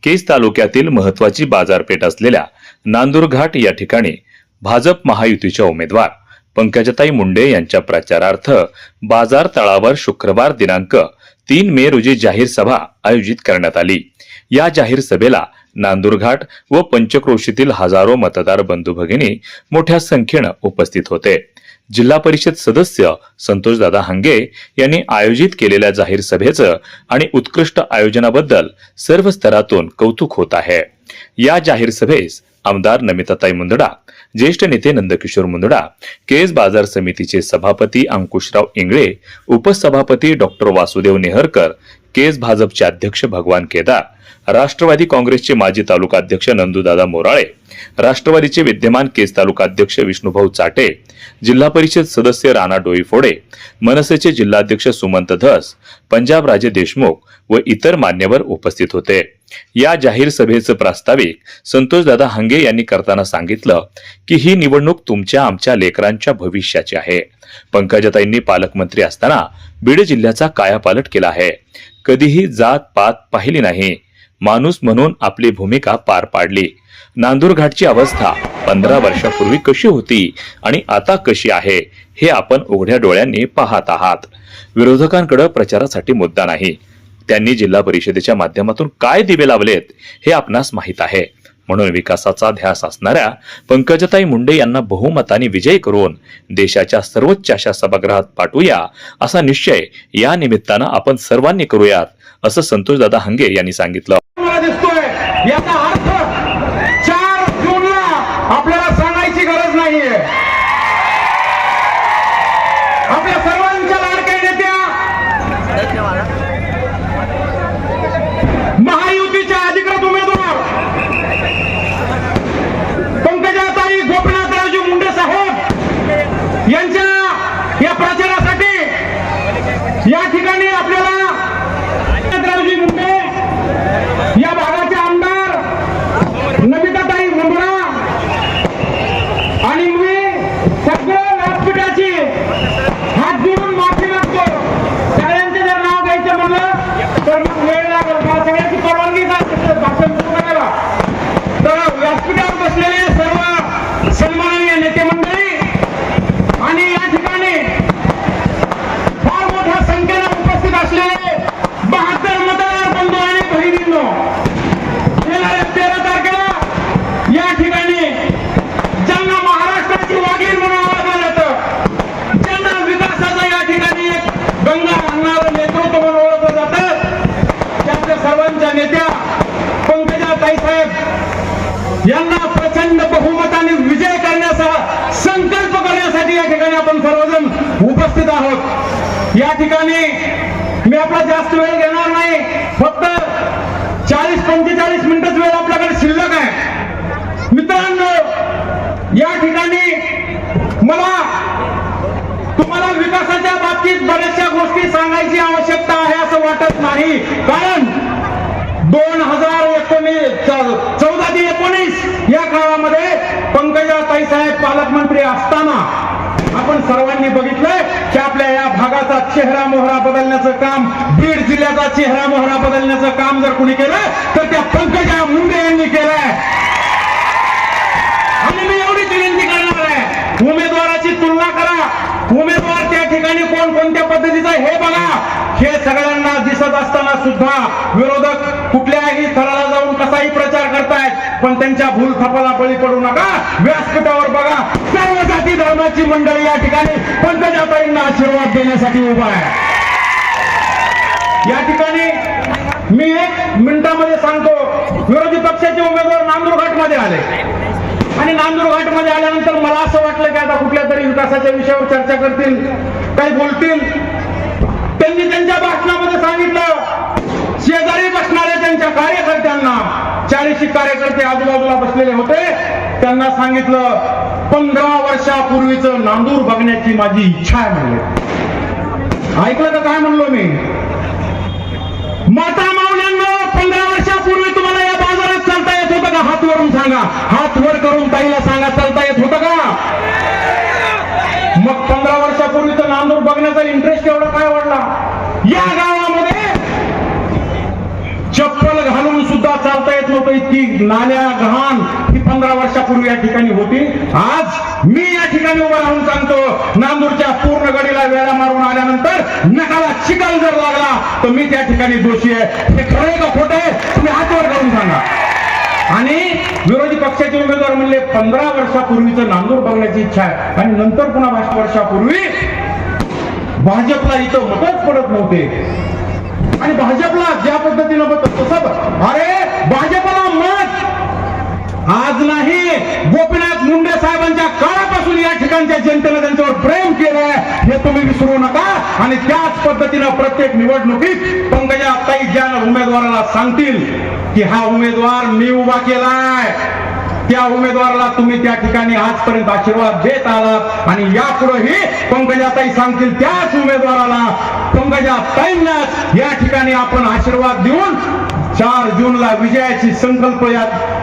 केज तालुक्यातील महत्वाची बाजारपेठ असलेल्या नांदुरघाट या ठिकाणी भाजप महायुतीच्या उमेदवार पंकजाताई मुंडे यांच्या प्रचारार्थ बाजार तळावर शुक्रवार दिनांक 3 मे रोजी जाहीर सभा आयोजित करण्यात आली। या जाहीर सभेला नांदुरघाट व पंचक्रोशीतील हजारो मतदार बंधू भगिनी मोठ्या संख्येने उपस्थित होते। जिल्हा परिषद सदस्य संतोषदादा हंगे यांनी आयोजित केलेल्या जाहीर सभेचं आणि उत्कृष्ट आयोजनाबद्दल सर्व स्तरातून कौतुक होत आहे। या जाहीर सभेस आमदार नमिताताई मुंदडा, ज्येष्ठ नेते नंदकिशोर मुंदडा, केज बाजार समितीचे सभापती अंकुशराव इंगळे, उपसभापती डॉक्टर वासुदेव नेहरकर, केज भाजपचे अध्यक्ष भगवान केदार, राष्ट्रवादी काँग्रेसचे माजी तालुका अध्यक्ष नंदूदादा मोराळे, राष्ट्रवादीचे विद्यमान केज तालुका अध्यक्ष विष्णुभाऊ चाटे, जिल्हा परिषद सदस्य राणा डोईफोडे, मनसेचे जिल्हाध्यक्ष सुमंत धस, पंजाब राजे देशमुख व इतर मान्यवर उपस्थित होते। या जाहीर सभेचं प्रास्ताविक संतोषदादा हंगे यांनी करताना सांगितलं की ही निवडणूक तुमच्या आमच्या लेकरांच्या भविष्याची आहे। पंकजाताईंनी पालकमंत्री असताना बीड जिल्ह्याचा कायापालट केला आहे। कधीही जात पात पाहिली नाही, माणूस म्हणून आपली भूमिका पार पाडली। नांदुरघाटची अवस्था 15 वर्षापूर्वी कशी होती आणि आता कशी आहे हे आपण उघड्या डोळ्यांनी पाहत आहात। विरोधकांकडे प्रचारासाठी मुद्दा नाही, त्यांनी जिल्हा परिषदेच्या माध्यमातून काय दिवे लावलेत हे आपणास माहित आहे। म्हणून विकासाचा ध्यास असणाऱ्या पंकजाताई मुंडे यांना बहुमताने विजयी करून देशाच्या सर्वोच्च अशा सभागृहात पाठवूया असा निश्चय या निमित्तानं आपण सर्वांनी करूयात, असं संतोषदादा हंगे यांनी सांगितलं। याचा अर्थ 4 जूनला आपल्याला सांगायची गरज नाहीये। आपल्या सर्वांच्या लाडक्या नेत्या महायुतीच्या अधिकृत उमेदवार पंकजाताई गोपीनाथरावजी मुंडे साहेब यांच्या या प्रचारासाठी या ठिकाणी आपल्याला पंकजाताई मुंडे या भागाचे आमदार नमिताताई मुंडे आणि मी सगळ्या व्यासपीठाची हात जोडून माफी मागतो। सगळ्यांचे जर नाव घ्यायचं म्हणलं तर मग वेळ लागेल, मला सगळ्यांची परवानगी द्या भाषण पूर्ण करा। तर व्यासपीठावर बसलेले सर्व सन्माननीय नेते मंडळी आणि या ठिकाणी फार मोठ्या संख्येने उपस्थित असलेले 72 मतदार बंधू आणि बहिणींनो, येणाऱ्या 13 तारखेला या ठिकाणी ज्यांना महाराष्ट्राची वाघीण म्हणून ओळखलं जातं, ज्यांना विकासाचं या ठिकाणी एक गंगा आणणारं नेतृत्व म्हणून ओळखलं जातं, त्यांच्या सर्वांच्या नेत्या पंकजाताई साहेब यांना प्रचंड बहुमताने विजय करण्याचा संकल्प करण्यासाठी या ठिकाणी आपण सर्वजण उपस्थित आहोत। या ठिकाणी मी आपला जास्त वेळ घेणार नाही, फक्त 40-45 मिनिटच वेळ आपल्याकडे शिल्लक आहे। मित्रांनो, या ठिकाणी मला तुम्हाला विकासाच्या बाबतीत बऱ्याचशा गोष्टी सांगायची आवश्यकता आहे असं वाटत नाही, कारण 14 ते 19 या काळामध्ये पंकजाताई साहेब पालकमंत्री असताना आपण सर्वांनी बघितलंय की आपल्या या भागाचा चेहरा मोहरा बदलण्याचं काम, बीड जिल्ह्याचा चेहरा मोहरा बदलण्याचं काम जर कोणी केलं तर त्या पंकजा मुंडे यांनी केलंय। आणि मी एवढीच विनंती करणार आहे, उमेदवाराची तुलना करा, उमेदवार त्या ठिकाणी कोण कोणत्या पद्धतीचा हे बघा। हे सगळ्यांना दिसत असताना सुद्धा विरोधक कुठल्याही थराला जाऊन कसाही प्रचार करतायत, पण त्यांच्या भूल थपाला बळी पडू नका। व्यासपीठावर बघा, सर्व जाती धर्माची मंडळी या ठिकाणी पंकजाताईंना आशीर्वाद देण्यासाठी उभा आहे। या ठिकाणी मी 1 मिनिटामध्ये सांगतो, विरोधी पक्षाचे उमेदवार नांदुरघाट मध्ये आले आणि नांदुरघाट मध्ये आल्यानंतर मला असं वाटलं की आता कुठल्या तरी विकासाच्या विषयावर चर्चा करतील, काही बोलतील। त्यांनी त्यांच्या भाषणामध्ये सांगितलं, शेजारी बसणाऱ्या त्यांच्या कार्यकर्त्यांना, 40 कार्यकर्ते आजूबाजूला बसलेले होते, त्यांना सांगितलं 15 वर्षापूर्वीचं नांदूर बघण्याची माझी इच्छा आहे म्हणले। ऐकलं का काय म्हणलो मी? माता माऊल्यांना 15 वर्षापूर्वी तुम्हाला या बाजारात चालता येत होतं का? हात वरून सांगा, हात वर करून ताईला सांगा, चालता येत होतं का? मग 15 वर्षापूर्वीचं नांदूर बघण्याचा इंटरेस्ट एवढा काय वाढला? या गावामध्ये चप्पल घालून सुद्धा चालता येत नाल्या घाण ही 15 वर्षापूर्वी या ठिकाणी होती. आज मी या ठिकाणी उभा राहून सांगतो, नांदूरच्या पूर्ण गडीला वेळा मारून आल्यानंतर नकाला चिखल जर लागला तर मी त्या ठिकाणी दोषी आहे. हे खरं आहे का खोटं आहे? तुम्ही हातवर करून सांगा. आणि विरोधी पक्षाचे उमेदवार म्हणले 15 वर्षापूर्वीचं नांदूर बघण्याची इच्छा आहे आणि नंतर पुन्हा 5 वर्षापूर्वी भाजपला इथं मतच पडत नव्हते आणि भाजपला ज्या पद्धतीनं मत तसं, अरे भाजपला मत आज नाही, गोपीनाथ मुंडे साहेबांच्या काळापासून या ठिकाणच्या जनतेनं त्यांच्यावर प्रेम केलंय, हे तुम्ही विसरू नका. आणि त्याच पद्धतीनं प्रत्येक निवडणुकीत पंकजाताई ज्या उमेदवाराला सांगतील की हा उमेदवार मी उभा केलाय, त्या उमेदवाराला तुम्ही त्या ठिकाणी आजपर्यंत आशीर्वाद देत आलात आणि यापुढेही पंकजाताई सांगतील त्याच उमेदवाराला, पंकजाताईंनाच या ठिकाणी आपण आशीर्वाद देऊन 4 जूनला विजयाची संकल्प,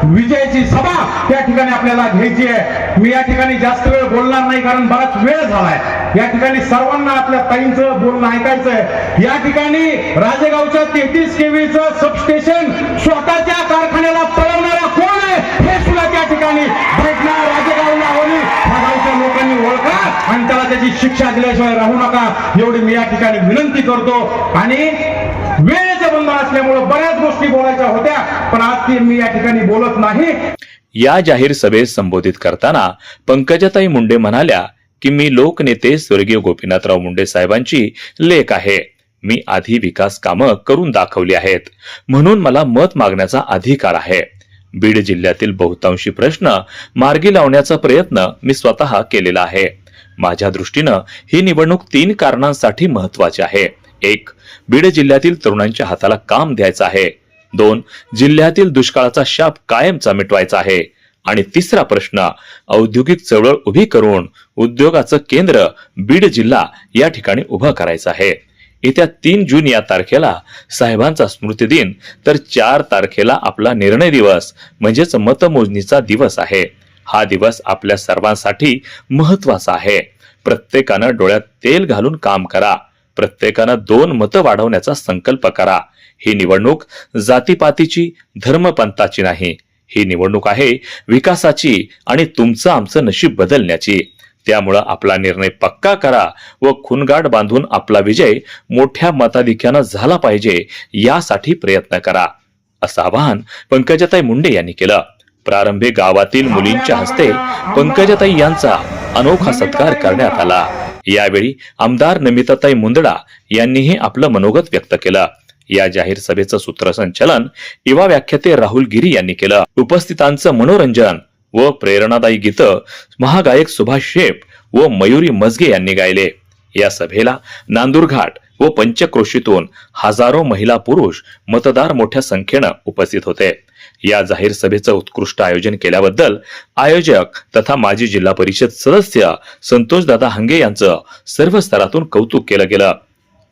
विजयाची सभा त्या ठिकाणी आपल्याला घ्यायची आहे. मी या ठिकाणी जास्त वेळ बोलणार नाही कारण बराच वेळ झालाय. या ठिकाणी सर्वांना आपल्या ताईंचं बोलणं ऐकायचंय. या ठिकाणी राजेगावच्या 33 केव्हीचं सबस्टेशन स्वतःच्या कारखान्याला पळवणारा कोण आहे हे सुद्धा त्या ठिकाणी भेटणार. राजेगाव नावाने ह्या गावच्या लोकांनी ओळखा आणि त्याला त्याची शिक्षा दिल्याशिवाय राहू नका, एवढी मी या ठिकाणी विनंती करतो. आणि वेळेचं बंधन असल्यामुळे बऱ्याच गोष्टी बोलायच्या होत्या पण आज ती मी या ठिकाणी बोलत नाही. या जाहीर सभेत संबोधित करताना पंकजाताई मुंडे म्हणाल्या की मी लोकनेते स्वर्गीय गोपीनाथराव मुंडे साहेबांची लेक आहे. मी आधी विकास कामं करून दाखवली आहेत म्हणून मला मत मागण्याचा अधिकार आहे. बीड जिल्ह्यातील बहुतांशी प्रश्न मार्गी लावण्याचा प्रयत्न मी स्वतः केलेला आहे. माझ्या दृष्टीनं ही निवडणूक 3 कारणांसाठी महत्वाची आहे. 1. बीड जिल्ह्यातील तरुणांच्या हाताला काम द्यायचं आहे. 2. जिल्ह्यातील दुष्काळाचा शाप कायमचा मिटवायचा आहे. आणि 3रा प्रश्न, औद्योगिक चळवळ उभी करून उद्योगाचं केंद्र बीड जिल्हा या ठिकाणी उभं करायचं आहे. येत्या 3 जून या तारखेला साहेबांचा स्मृती दिन तर 4 तारखेला आपला निर्णय दिवस म्हणजेच मतमोजणीचा दिवस आहे. हा दिवस आपल्या सर्वांसाठी महत्वाचा आहे. प्रत्येकानं डोळ्यात तेल घालून काम करा. प्रत्येकानं 2 मतं वाढवण्याचा संकल्प करा. ही निवडणूक जातीपातीची, धर्मपंथाची नाही. ही निवडणूक आहे विकासाची आणि तुमचं आमचं नशीब बदलण्याची. त्यामुळं आपला निर्णय पक्का करा व खूनगाठ बांधून आपला विजय मोठ्या मताधिक्यानं झाला पाहिजे यासाठी प्रयत्न करा, असं आवाहन पंकजाताई मुंडे यांनी केलं. प्रारंभी गावातील मुलींच्या हस्ते पंकजाताई यांचा अनोखा सत्कार करण्यात आला. यावेळी आमदार नमिताताई मुंदडा यांनीही आपलं मनोगत व्यक्त केलं. या जाहीर सभेचं सूत्रसंचालन युवा व्याख्याते राहुल गिरी यांनी केलं. उपस्थितांचं मनोरंजन व प्रेरणादायी गीतं महागायक सुभाष शेप व मयुरी मजगे यांनी गायले. या सभेला नांदूर घाट व पंचक्रोशीतून हजारो महिला पुरुष मतदार मोठ्या संख्येनं उपस्थित होते. या जाहीर सभेचं उत्कृष्ट आयोजन केल्याबद्दल आयोजक तथा माजी जिल्हा परिषद सदस्य संतोषदादा हंगे यांचं सर्व स्तरातून कौतुक केलं गेलं.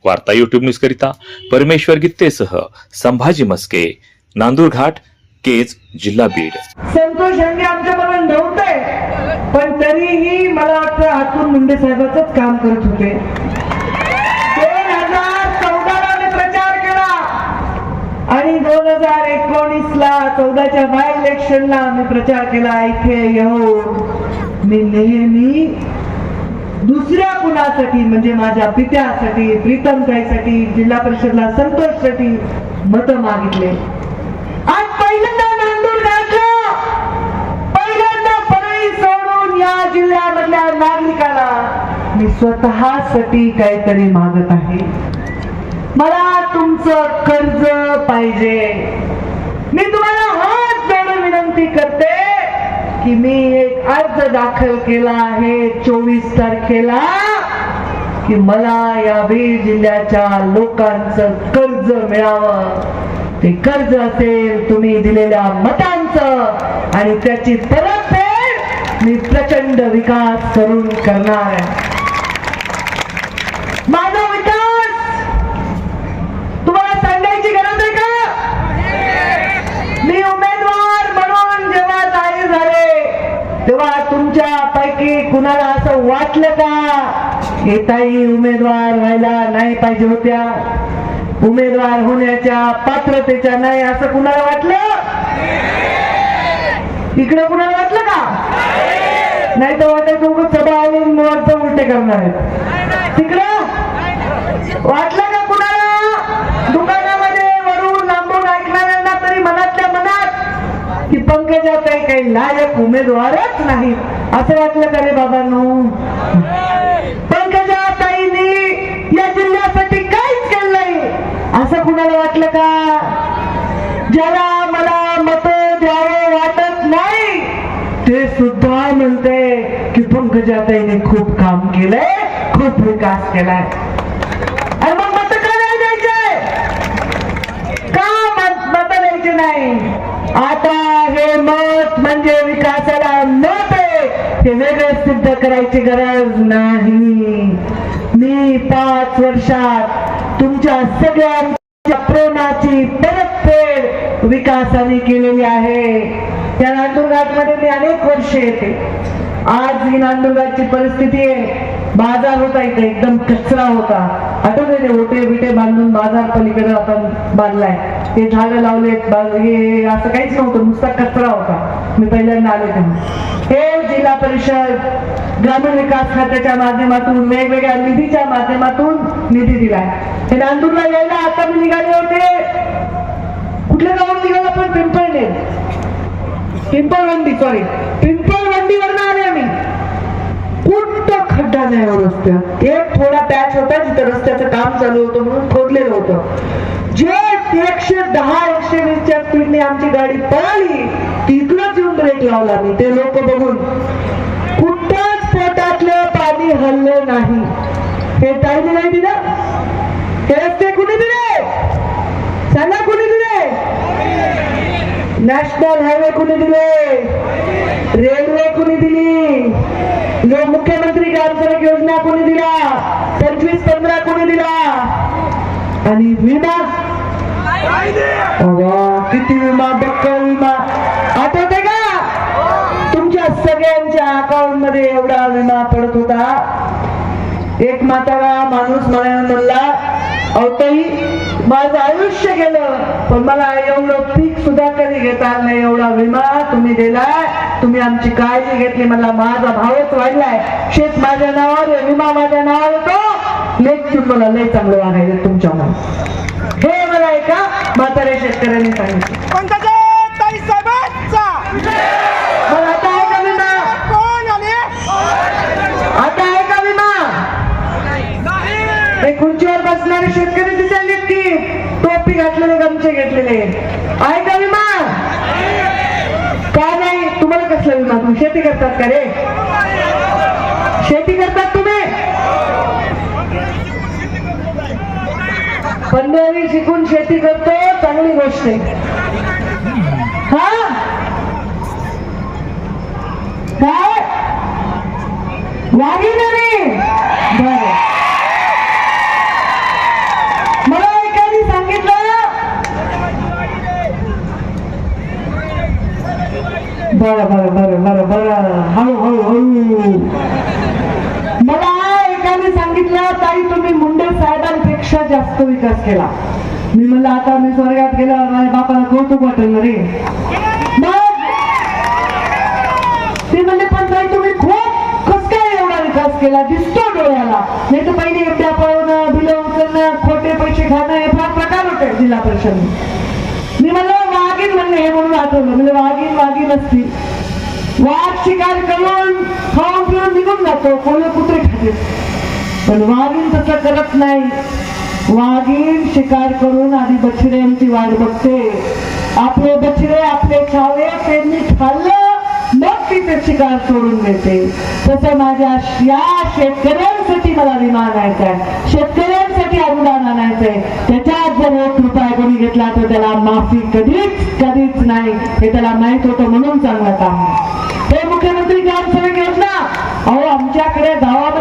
वार्ता युट्यूब न्यूज करिता परमेश्वर गित्तेसह संभाजी मस्के, नांदूर घाट, केज, जिल्हा बीड. संतोष हंगे आमच्याबरोबर नव्हते पण तरीही मला वाटतं हातून मुंडे साहेबांचंच काम करत होते. 2014ला मी प्रचार केला आणि 2019ला 14च्या बाय इलेक्शनला मी प्रचार केला. इथे येऊन मी नेहमी दुसऱ्या कुणासाठी म्हणजे माझ्या पित्यासाठी, प्रीतमताईसाठी, जिल्हा परिषदला संतोषसाठी मत मागितले. आज पहिल्यांदा नांदूर घाटला, पहिल्यांदा परळी सोडून या जिल्ह्यामधल्या नागरिकाला मी स्वतःसाठी काहीतरी मागत आहे. मला तुमचं कर्ज पाहिजे. मी तुम्हाला हात जोडून विनंती करते की मी एक अर्ज दाखल केला आहे 24 तारखेला की मला या बीड जिल्ह्याच्या लोकांचं कर्ज मिळावं. ते कर्ज असेल तुम्ही दिलेल्या मतांचं आणि त्याची परतफेड मी प्रचंड विकास करून करणार आहे. माझा विकास तुम्हाला सांगायची गरज आहे का? मी उमेदवार म्हणून जेव्हा जाहीर झाले तेव्हा तुमच्या पैकी कुणाला असं वाटलं का हे ताई उमेदवार व्हायला नाही पाहिजे होत्या, उमेदवार होण्याच्या पात्रतेच्या नाही असं कुणाला वाटलं? इकडे कुणाला वाटलं का? नाही तर वाटायचं उगाच सभा आली मुळात उलटे करणार आहेत. तिकडं वाटलं का कुणाला? दुकानामध्ये वरून लांबून ऐकणाऱ्यांना तरी मनातल्या मनात की पंकजाताई काही लायक उमेदवारच नाही असं वाटलं का रे बाबांनो? पंकजाताईंनी या जिल्ह्यासाठी काहीच केलं नाही असं कुणाला वाटलं का? ज्याला मला मत द्यावं वाटत नाही ते सुद्धा म्हणते की पंकजाताईने खूप काम केलंय, खूप विकास केलाय. आणि मग मत का नाही द्यायचे? का मत द्यायचे नाही? आता हे मत म्हणजे विकासाला मत आहे हे वेगळं सिद्ध करायची गरज नाही. मी 5 वर्षात तुमच्या सगळ्यांच्या प्रेमाची परतफेड विकासाने केलेली आहे. त्या नांदुरघाटमध्ये मी अनेक वर्ष येते. आज ही नांदुरघाटची परिस्थिती आहे. बाजार होता इथे एकदम कचरा होता. आठवते ते ओटे बिटे बांधून बाजार पलीकडे आपण बांधलाय. ते झाडं लावलेत, हे असं काहीच नव्हतं, नुसता कचरा होता. मी पहिल्यांदा आले तेव्हा. हे जिल्हा परिषद ग्रामीण विकास खात्याच्या माध्यमातून वेगवेगळ्या निधीच्या माध्यमातून निधी दिलाय. हे नांदूरला यायला आता मी निघाले होते. कुठल्या गावात निघाला? पण पिंपळवंडीवर आले आम्ही. कुठं खड्डा नाही हो रस्त्यात. एक थोडा पॅच होता जिथे रस्त्याचं काम चालू होतं म्हणून खोदलेलं होतं. जे 110-120च्या स्पीडने आमची गाडी पळाली तिकडंच येऊन ब्रेक लावला मी. ते लोक बघून कुठंच पोटातलं पाणी हल्लं नाही. हे टाइम नाही दिलं. हे रस्ते कुणी दिले? सांगा कुणी दिले? नॅशनल हायवे कुणी दिले? रेल्वे कुणी दिली? मुख्यमंत्री ग्राम सडक योजना कोणी दिला? 25-15 कोणी दिला? आणि विमा किती विमा? बक्कल विमा. आठवते का? तुमच्या सगळ्यांच्या अकाउंट मध्ये एवढा विमा पडत होता. एक म्हातारा माणूस मला म्हणला, अवताई माझं आयुष्य गेलं पण मला एवढं पीक सुद्धा कधी घेता आलं नाही. एवढा विमा तुम्ही दिलाय, तुम्ही आमची काळजी घेतली. मला माझा भावच वाढलाय. शेत माझ्या नावावर, विमा माझ्या नावावर येतो. लेख मला लय चांगलं वागायचं तुमच्या मनात. हे मला एका म्हाताऱ्या शेतकऱ्यांनी सांगितलं. मग आता आहे का विमा? आता आहे का विमा? खुर्चीवर बसणारे शेतकरी दिसायलेत की टोपी घातलेले, गमचे घेतलेले. आहे का विमा? का नाही? तुम्हाला कसला विमा? तुम्ही शेती करतात का रे? शेती करतात तुम्ही? 15वी शिकून शेती करतो, चांगली गोष्ट आहे. हा काय वागी नाही? बरं, मला एकाने सांगितलं बरं हळू. मला एकाने सांगितलं ताई तुम्ही मुंडे साहेबांपेक्षा जास्त विकास केला. मी म्हणलं आता मी स्वर्गात गेल्यावर माझ्या बापाला कौतुक वाटेल रे. ते म्हणले पण ताई तुम्ही खूप कस काय एवढा विकास केला? दिसतो डोळ्याला. नाही तर पहिले एकट्या पळवणं, बिलं उचलणं, खोटे पैसे खाणं हे फार प्रकार होते जिल्हा परिषद. मी म्हणलं वाघीण म्हणले, हे म्हणून आठवलं. म्हणजे वाघीण असती. वाघ शिकार करून खाऊन पिऊन निघून जातो, कोणी कुत्रे खाते. पण वाघीण तसं करत नाही. वाघीण शिकार करून आधी बछड्यांची वाट बघते. आपले बछडे आपले खावे त्यांनी खाल्लं मग तिथे शिकार सोडून देते. तसं माझ्या या शेतकऱ्यांसाठी मला विमा आणायचा आहे, शेतकऱ्यांसाठी अनुदान आणायचंय. त्याच्यात जर 1 रुपया कोणी घेतला तर त्याला माफी कधीच नाही. हे त्याला माहित होतं म्हणून चांगलं काम. हे मुख्यमंत्री ग्राम सडक योजना, अहो आमच्याकडे गावामध्ये